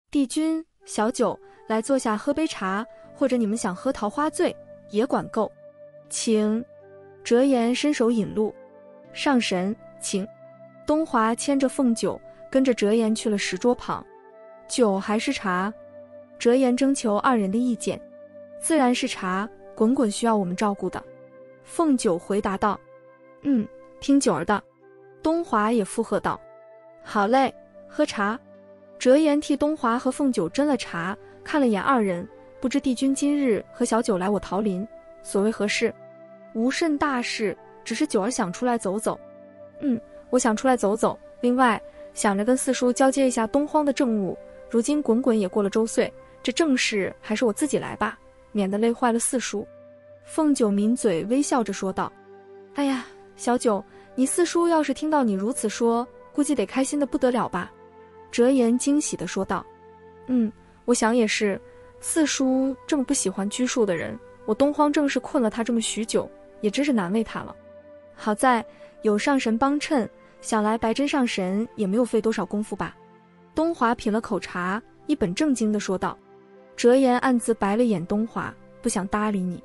帝君、小九，来坐下喝杯茶，或者你们想喝桃花醉，也管够。请。折颜伸手引路。上神，请。东华牵着凤九，跟着折颜去了石桌旁。酒还是茶？折颜征求二人的意见。自然是茶，滚滚需要我们照顾的。凤九回答道。听九儿的。东华也附和道。好嘞，喝茶。折颜替东华和凤九斟了茶，看了眼二人，不知帝君今日和小九来我桃林，所谓何事？无甚大事，只是九儿想出来走走。我想出来走走，另外想着跟四叔交接一下东荒的政务，如今滚滚也过了周岁，这正事还是我自己来吧，免得累坏了四叔。凤九抿嘴微笑着说道。哎呀，小九，你四叔要是听到你如此说，估计得开心的不得了吧。折颜惊喜地说道。我想也是，四叔这么不喜欢拘束的人，我东荒正是困了他这么许久，也真是难为他了。好在有上神帮衬，想来白真上神也没有费多少功夫吧。东华品了口茶，一本正经地说道。折颜暗自白了眼东华，不想搭理你。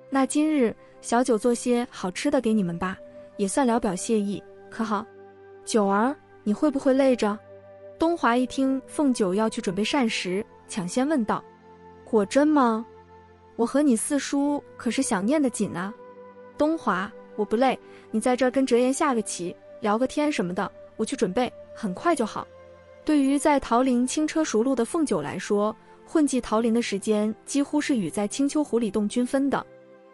那今日小九做些好吃的给你们吧，也算聊表谢意，可好？九儿，你会不会累着？东华一听凤九要去准备膳食，抢先问道。果真吗？我和你四叔可是想念的紧啊。东华，我不累，你在这儿跟折颜下个棋，聊个天什么的，我去准备，很快就好。对于在桃林轻车熟路的凤九来说，混迹桃林的时间几乎是与在青丘湖里动均分的。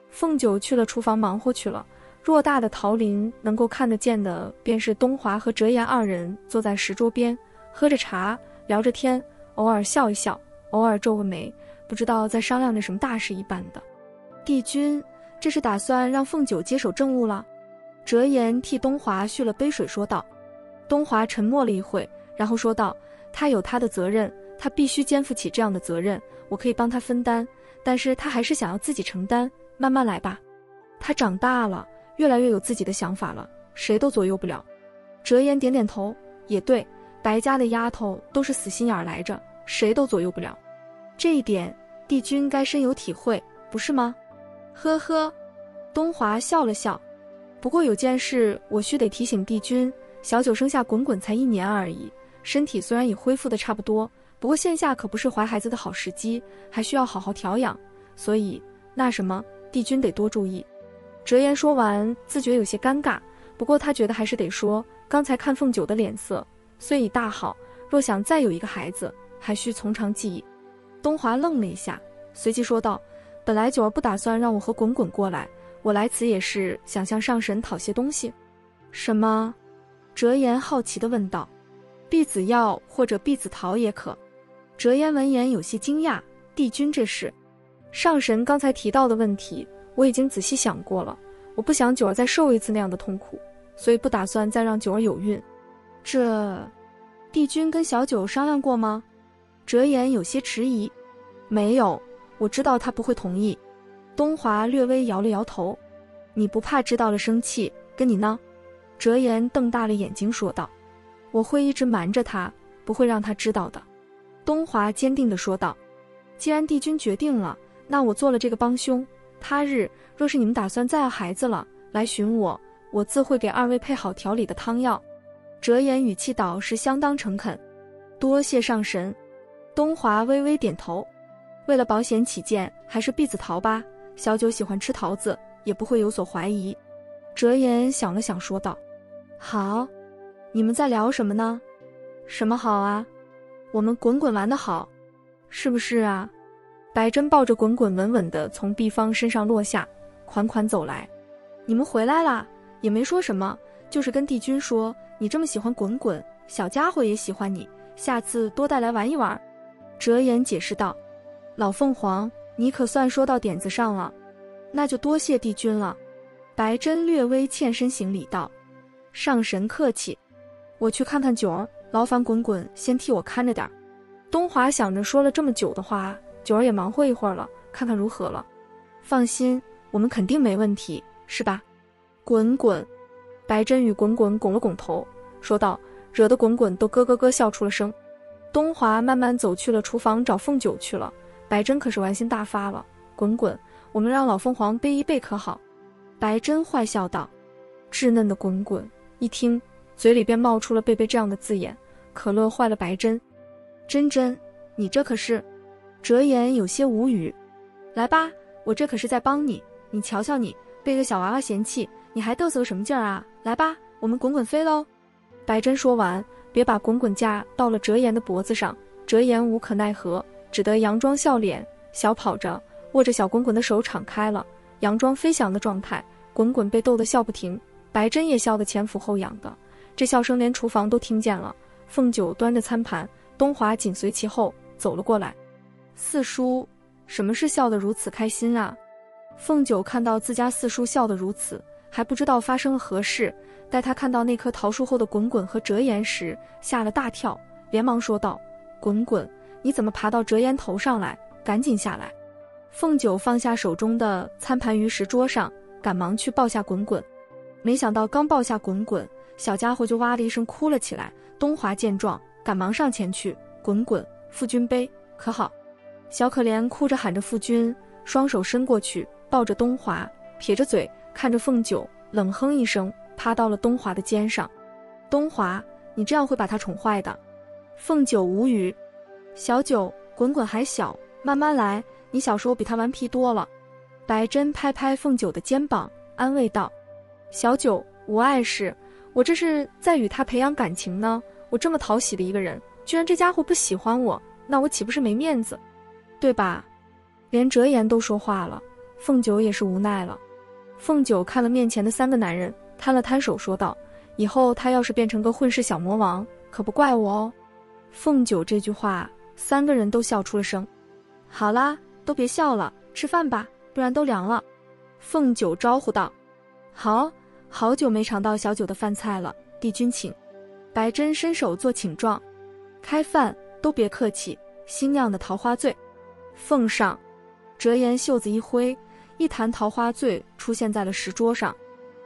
凤九去了厨房忙活去了，偌大的桃林能够看得见的便是东华和折颜二人坐在石桌边，喝着茶，聊着天，偶尔笑一笑，偶尔皱个眉，不知道在商量着什么大事一般的。帝君，这是打算让凤九接手政务了？折颜替东华续了杯水说道。东华沉默了一会，然后说道。他有他的责任，他必须肩负起这样的责任，我可以帮他分担，但是他还是想要自己承担，慢慢来吧。他长大了，越来越有自己的想法了，谁都左右不了。折颜点点头，也对，白家的丫头都是死心眼来着，谁都左右不了。这一点帝君该深有体会，不是吗？呵呵，东华笑了笑。不过有件事我须得提醒帝君，小九生下滚滚才1年而已，身体虽然已恢复得差不多，不过现下可不是怀孩子的好时机，还需要好好调养，所以那什么，帝君得多注意。折颜说完自觉有些尴尬，不过他觉得还是得说，刚才看凤九的脸色虽已大好，若想再有一个孩子，还需从长计议。东华愣了一下，随即说道。本来九儿不打算让我和滚滚过来，我来此也是想向上神讨些东西。什么？折颜好奇地问道。碧子药或者碧子桃也可。折颜闻言有些惊讶，帝君这是？上神刚才提到的问题，我已经仔细想过了，我不想九儿再受一次那样的痛苦，所以不打算再让九儿有孕。这……帝君跟小九商量过吗？折颜有些迟疑。没有，我知道他不会同意。东华略微摇了摇头。你不怕知道了生气，跟你闹？折颜瞪大了眼睛说道。我会一直瞒着他，不会让他知道的。东华坚定地说道。既然帝君决定了，那我做了这个帮凶，他日若是你们打算再要孩子了，来寻我，我自会给二位配好调理的汤药。折颜语气倒是相当诚恳。多谢上神。东华微微点头。为了保险起见，还是碧子桃吧，小九喜欢吃桃子，也不会有所怀疑。折颜想了想说道。好，你们在聊什么呢？什么好啊？我们滚滚玩得好，是不是啊？白珍抱着滚滚稳稳地从碧芳身上落下，款款走来。你们回来啦，也没说什么，就是跟帝君说，你这么喜欢滚滚，小家伙也喜欢你，下次多带来玩一玩。折颜解释道。老凤凰，你可算说到点子上了，那就多谢帝君了。白珍略微欠身行礼道。上神客气，我去看看九儿，劳烦滚滚先替我看着点。东华想着说了这么久的话，九儿也忙活一会儿了，看看如何了。放心，我们肯定没问题，是吧？滚滚。白珍与滚滚拱了拱头，说道，惹得滚滚都咯咯咯笑出了声。东华慢慢走去了厨房找凤九去了。白珍可是玩心大发了，滚滚，我们让老凤凰背一背可好？白珍坏笑道。稚嫩的滚滚一听，嘴里便冒出了背背这样的字眼，可乐坏了白珍。珍珍，你这可是……哲言有些无语。来吧，我这可是在帮你，你瞧瞧你，被个小娃娃嫌弃，你还嘚瑟个什么劲儿啊？来吧，我们滚滚飞喽！白珍说完，别把滚滚架到了哲言的脖子上，哲言无可奈何，只得佯装笑脸，小跑着握着小滚滚的手敞开了，佯装飞翔的状态。滚滚被逗得笑不停，白珍也笑得前俯后仰的，这笑声连厨房都听见了。凤九端着餐盘，东华紧随其后走了过来。四叔，什么事笑得如此开心啊？凤九看到自家四叔笑得如此，还不知道发生了何事。待他看到那棵桃树后的滚滚和哲言时，吓了大跳，连忙说道：滚滚，你怎么爬到哲言头上来？赶紧下来！凤九放下手中的餐盘于石桌上，赶忙去抱下滚滚。没想到刚抱下滚滚，小家伙就哇的一声哭了起来。东华见状，赶忙上前去：滚滚，夫君背可好？小可怜哭着喊着夫君，双手伸过去抱着东华，撇着嘴看着凤九，冷哼一声，趴到了东华的肩上。东华，你这样会把他宠坏的。凤九无语。小九，滚滚还小，慢慢来，你小时候比他顽皮多了。白珍拍拍凤九的肩膀，安慰道：小九，无碍事，我这是在与他培养感情呢。我这么讨喜的一个人，居然这家伙不喜欢我，那我岂不是没面子？对吧？连哲言都说话了，凤九也是无奈了。凤九看了面前的三个男人，摊了摊手说道：以后他要是变成个混世小魔王，可不怪我哦。凤九这句话，三个人都笑出了声。好啦，都别笑了，吃饭吧，不然都凉了。凤九招呼道。好，好久没尝到小九的饭菜了，帝君请。白珍伸手做请状。开饭，都别客气，新酿的桃花醉。奉上。哲言袖子一挥，一坛桃花醉出现在了石桌上。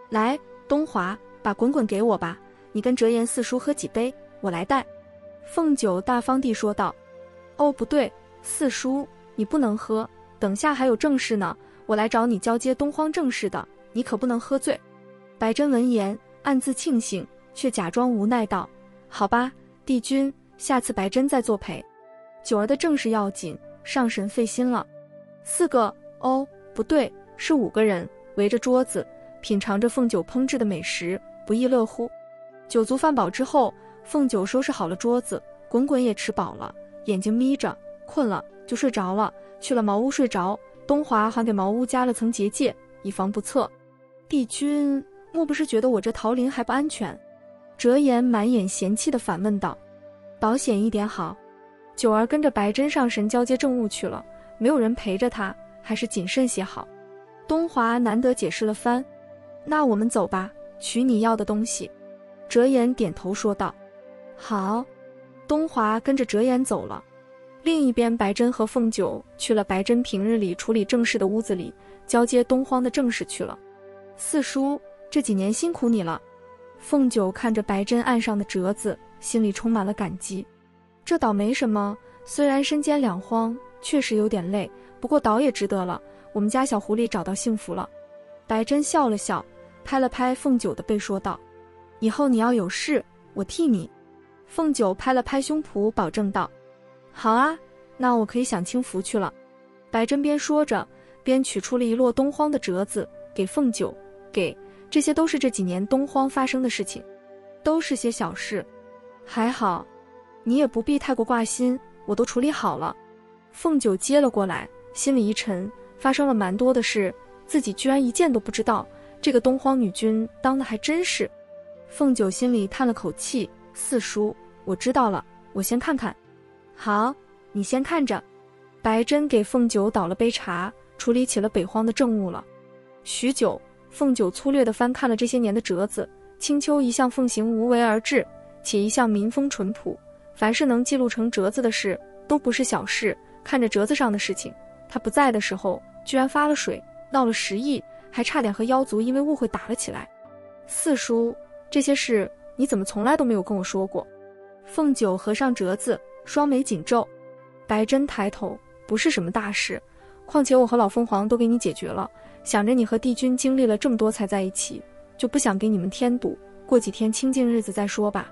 来，东华，把滚滚给我吧，你跟哲言四叔喝几杯，我来带。凤九大方地说道。哦，不对，四叔，你不能喝，等下还有正事呢，我来找你交接东荒正事的，你可不能喝醉。白珍闻言暗自庆幸，却假装无奈道：好吧，帝君，下次白珍再作陪。九儿的正事要紧，上神费心了。四个，哦，不对，是5个人围着桌子，品尝着凤九烹制的美食，不亦乐乎。酒足饭饱之后，凤九收拾好了桌子，滚滚也吃饱了，眼睛眯着，困了就睡着了，去了茅屋睡着。东华还给茅屋加了层结界，以防不测。帝君，莫不是觉得我这桃林还不安全？哲言满眼嫌弃地反问道。保险一点好。九儿跟着白珍上神交接政务去了，没有人陪着他，还是谨慎些好。东华难得解释了番。那我们走吧，取你要的东西。哲言点头说道。好。东华跟着哲言走了。另一边，白珍和凤九去了白珍平日里处理政事的屋子里，交接东荒的政事去了。四叔，这几年辛苦你了。凤九看着白珍案上的折子，心里充满了感激。这倒没什么，虽然身兼两荒，确实有点累，不过倒也值得了，我们家小狐狸找到幸福了。白珍笑了笑，拍了拍凤九的背说道：以后你要有事，我替你。凤九拍了拍胸脯保证道：好啊，那我可以享清福去了。白珍边说着边取出了一摞东荒的折子给凤九，这些都是这几年东荒发生的事情，都是些小事，还好，你也不必太过挂心，我都处理好了。凤九接了过来，心里一沉，发生了蛮多的事，自己居然一件都不知道，这个东荒女君当的还真是。凤九心里叹了口气，四叔，我知道了，我先看看。好，你先看着。白珍给凤九倒了杯茶，处理起了北荒的政务了。许久，凤九粗略地翻看了这些年的折子，青丘一向奉行无为而治，且一向民风淳朴，凡是能记录成折子的事都不是小事。看着折子上的事情，他不在的时候居然发了水，闹了10亿，还差点和妖族因为误会打了起来。四叔，这些事你怎么从来都没有跟我说过？凤九合上折子双眉紧皱。白珍抬头，不是什么大事，况且我和老凤凰都给你解决了，想着你和帝君经历了这么多才在一起，就不想给你们添堵，过几天清静日子再说吧。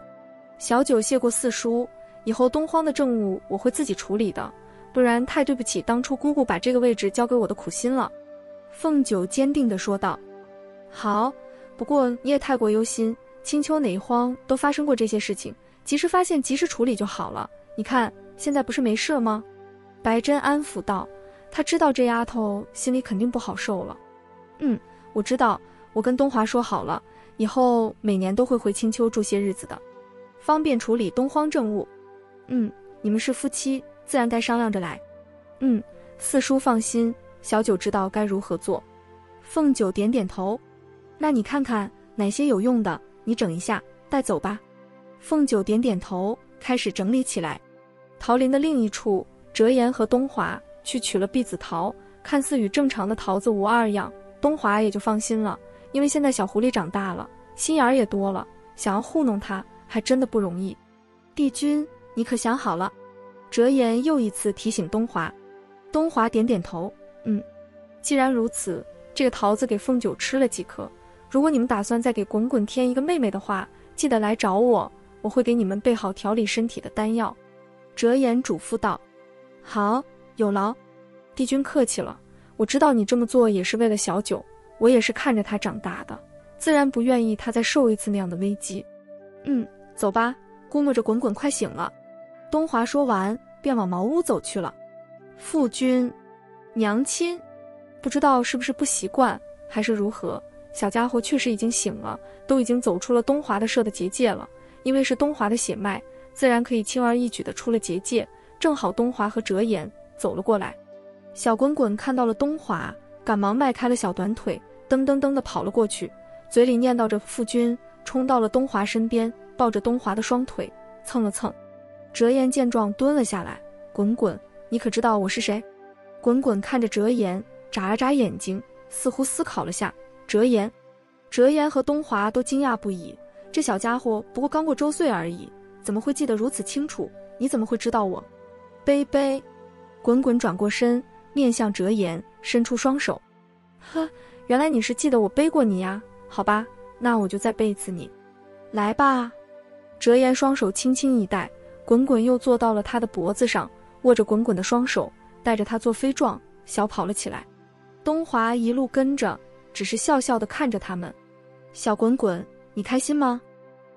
小九谢过四叔，以后东荒的政务我会自己处理的，不然太对不起当初姑姑把这个位置交给我的苦心了。凤九坚定地说道。好，不过你也太过忧心，青丘哪一荒都发生过这些事情，及时发现及时处理就好了，你看现在不是没事吗？白珍安抚道，她知道这丫头心里肯定不好受了。我知道，我跟东华说好了，以后每年都会回青丘住些日子的，方便处理东荒政务。你们是夫妻，自然该商量着来。四叔放心，小九知道该如何做。凤九点点头，那你看看哪些有用的，你整一下带走吧。凤九点点头，开始整理起来。桃林的另一处，折颜和东华去取了碧紫桃，看似与正常的桃子无二样，东华也就放心了，因为现在小狐狸长大了，心眼儿也多了，想要糊弄他还真的不容易。帝君，你可想好了？折颜又一次提醒东华。东华点点头，既然如此，这个桃子给凤九吃了几颗，如果你们打算再给滚滚添一个妹妹的话，记得来找我，我会给你们备好调理身体的丹药。折颜嘱咐道。好，有劳。帝君客气了，我知道你这么做也是为了小九，我也是看着他长大的，自然不愿意他再受一次那样的危机。走吧，估摸着滚滚快醒了。东华说完便往茅屋走去了。父君，娘亲，不知道是不是不习惯还是如何，小家伙确实已经醒了，都已经走出了东华的社的结界了，因为是东华的血脉，自然可以轻而易举地出了结界，正好东华和折颜走了过来。小滚滚看到了东华，赶忙迈开了小短腿，噔噔噔地跑了过去，嘴里念叨着父君，冲到了东华身边，抱着东华的双腿蹭了蹭。折颜见状蹲了下来，滚滚，你可知道我是谁？滚滚看着折颜，眨了眨眼睛，似乎思考了下。折颜和东华都惊讶不已，这小家伙不过刚过周岁而已，怎么会记得如此清楚？你怎么会知道我？杯杯。滚滚转过身，面向折颜，伸出双手。呵，原来你是记得我背过你呀，好吧，那我就再背一次你。来吧。折颜双手轻轻一带，滚滚又坐到了他的脖子上，握着滚滚的双手，带着他做飞状，小跑了起来。东华一路跟着，只是笑笑地看着他们。小滚滚，你开心吗？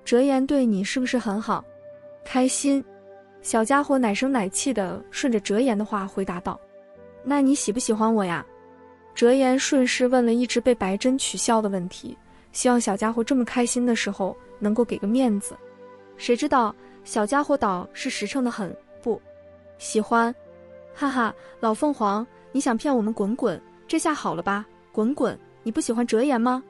折颜对你是不是很好？开心。小家伙奶声奶气地顺着折颜的话回答道。那你喜不喜欢我呀？折颜顺势问了一直被白珍取笑的问题，希望小家伙这么开心的时候能够给个面子。谁知道小家伙倒是实诚得很，不喜欢。哈哈，老凤凰，你想骗我们滚滚，这下好了吧？滚滚，你不喜欢折颜吗？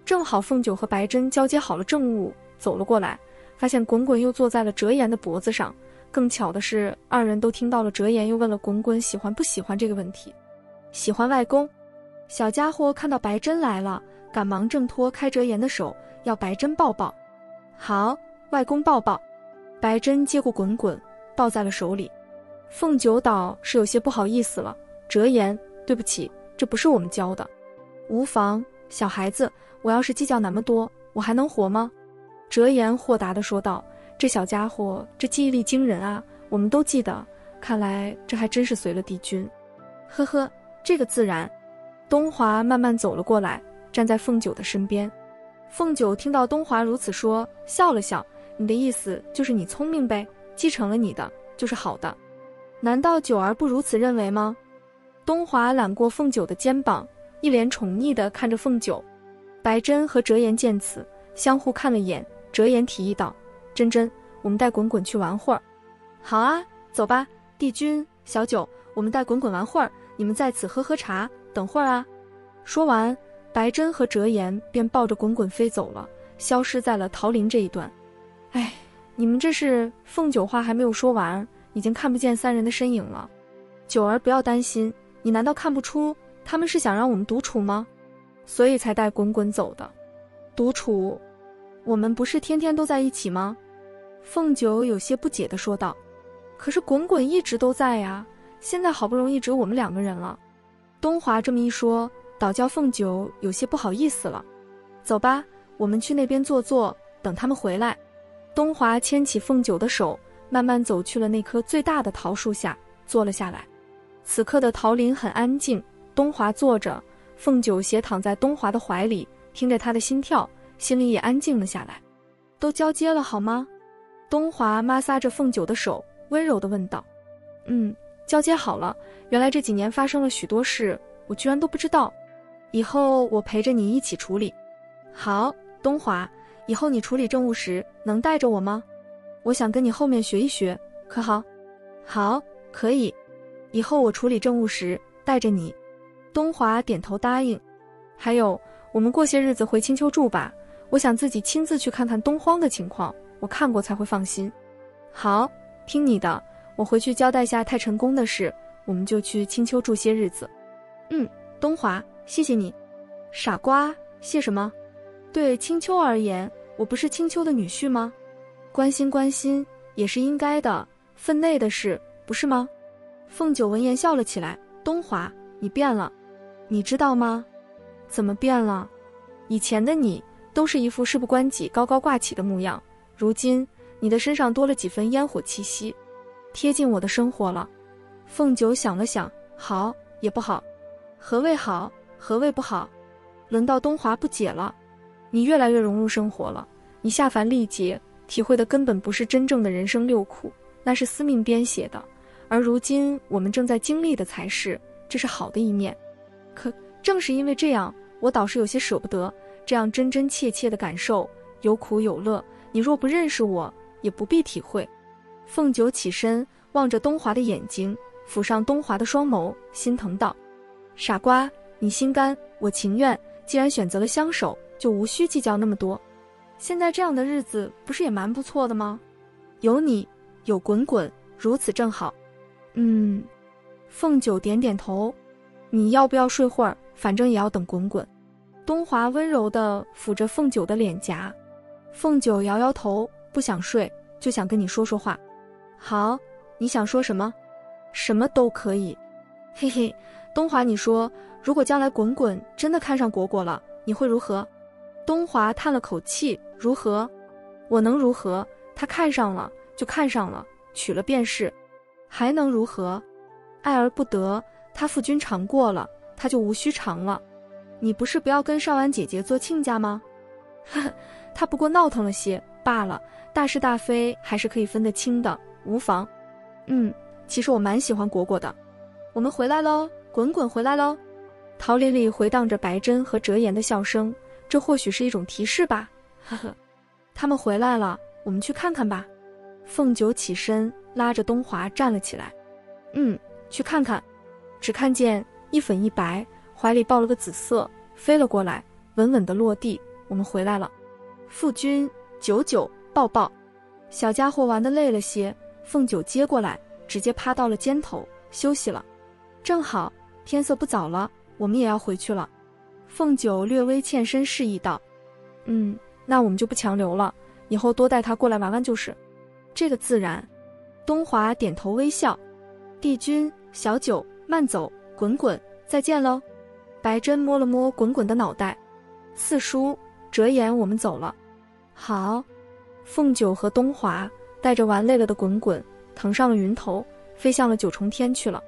正好凤九和白珍交接好了政务，走了过来，发现滚滚又坐在了折颜的脖子上。更巧的是，二人都听到了折颜又问了滚滚喜欢不喜欢这个问题。喜欢外公。小家伙看到白珍来了，赶忙挣脱开折颜的手，要白珍抱抱。好，外公抱抱。白珍接过滚滚，抱在了手里。凤九倒是有些不好意思了，折颜，对不起，这不是我们教的。无妨，小孩子，我要是计较那么多，我还能活吗？折颜豁达地说道。这小家伙这记忆力惊人啊，我们都记得，看来这还真是随了帝君。呵呵，这个自然。东华慢慢走了过来，站在凤九的身边。凤九听到东华如此说，笑了笑，你的意思就是你聪明呗，继承了你的就是好的，难道九儿不如此认为吗？东华揽过凤九的肩膀，一脸宠溺地看着凤九。白珍和折颜见此，相互看了眼，折颜提议道，珍珍，我们带滚滚去玩会儿。好啊，走吧，帝君，小九，我们带滚滚玩会儿，你们在此喝喝茶，等会儿啊。说完，白珍和折颜便抱着滚滚飞走了，消失在了桃林这一段。哎，你们这是……凤九话还没有说完，已经看不见三人的身影了。九儿不要担心，你难道看不出他们是想让我们独处吗？所以才带滚滚走的。独处？我们不是天天都在一起吗？凤九有些不解地说道。可是滚滚一直都在呀，现在好不容易只有我们2个人了。东华这么一说，倒叫凤九有些不好意思了。走吧，我们去那边坐坐，等他们回来。东华牵起凤九的手，慢慢走去了那棵最大的桃树下，坐了下来。此刻的桃林很安静，东华坐着，凤九斜躺在东华的怀里，听着他的心跳，心里也安静了下来。都交接了好吗？东华摩挲着凤九的手，温柔地问道。交接好了，原来这几年发生了许多事，我居然都不知道。以后我陪着你一起处理。好，东华，以后你处理政务时能带着我吗？我想跟你后面学一学，可好？好，可以。以后我处理政务时带着你。东华点头答应。还有，我们过些日子回青丘住吧，我想自己亲自去看看东荒的情况，我看过才会放心。好，听你的，我回去交代下太晨宫的事，我们就去青丘住些日子。东华，谢谢你。傻瓜，谢什么？对青丘而言，我不是青丘的女婿吗？关心关心也是应该的，分内的事，不是吗？凤九闻言笑了起来。东华，你变了，你知道吗？怎么变了？以前的你都是一副事不关己高高挂起的模样，如今你的身上多了几分烟火气息，贴近我的生活了。凤九想了想，好也不好。何谓好，何谓不好？轮到东华不解了。你越来越融入生活了，你下凡历劫，体会的根本不是真正的人生六苦，那是司命编写的，而如今我们正在经历的才是，这是好的一面。可正是因为这样，我倒是有些舍不得这样真真切切的感受，有苦有乐，你若不认识我，也不必体会。凤九起身，望着东华的眼睛，抚上东华的双眸，心疼道：傻瓜，你心甘，我情愿，既然选择了相守，就无需计较那么多。现在这样的日子不是也蛮不错的吗？有你，有滚滚，如此正好。凤九点点头。你要不要睡会儿？反正也要等滚滚。东华温柔地抚着凤九的脸颊。凤九摇摇头，不想睡，就想跟你说说话。好，你想说什么？什么都可以。嘿嘿，东华，你说，如果将来滚滚真的看上果果了，你会如何？东华叹了口气，如何？我能如何？他看上了就看上了，娶了便是，还能如何？爱而不得，他夫君尝过了，他就无需尝了。你不是不要跟少安姐姐做亲家吗？呵呵，他不过闹腾了些罢了，大是大非还是可以分得清的，无妨。其实我蛮喜欢果果的。我们回来喽，滚滚回来喽。桃林里回荡着白珍和折颜的笑声，这或许是一种提示吧。呵呵，他们回来了，我们去看看吧。凤九起身，拉着东华站了起来。去看看。只看见一粉一白，怀里抱了个紫色，飞了过来，稳稳地落地。我们回来了。夫君，久久，抱抱。小家伙玩得累了些，凤九接过来，直接趴到了肩头，休息了。正好，天色不早了，我们也要回去了。凤九略微欠身示意道：那我们就不强留了，以后多带他过来玩玩就是。这个自然。东华点头微笑。帝君，小九，慢走，滚滚，再见喽。白珍摸了摸滚滚的脑袋。四叔，折颜，我们走了。好。凤九和东华带着玩累了的滚滚，腾上了云头，飞向了九重天去了。